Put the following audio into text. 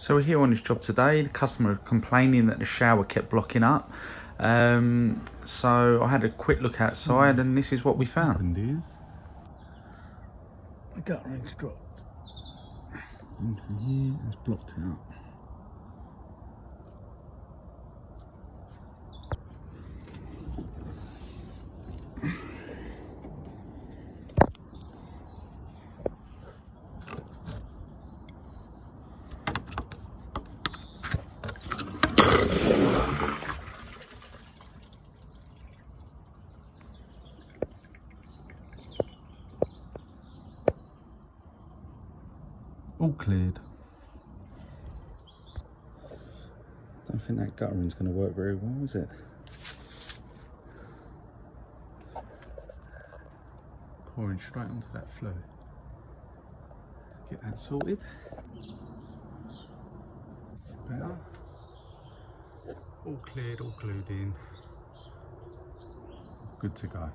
So we're here on this job today. The customer complaining that the shower kept blocking up. So I had a quick look outside and this is what we found. The gutter ring's dropped into here, it's blocked it up. All cleared. Don't think that guttering is going to work very well, is it? Pouring straight onto that flue. Get that sorted. Better. All cleared, all glued in. Good to go.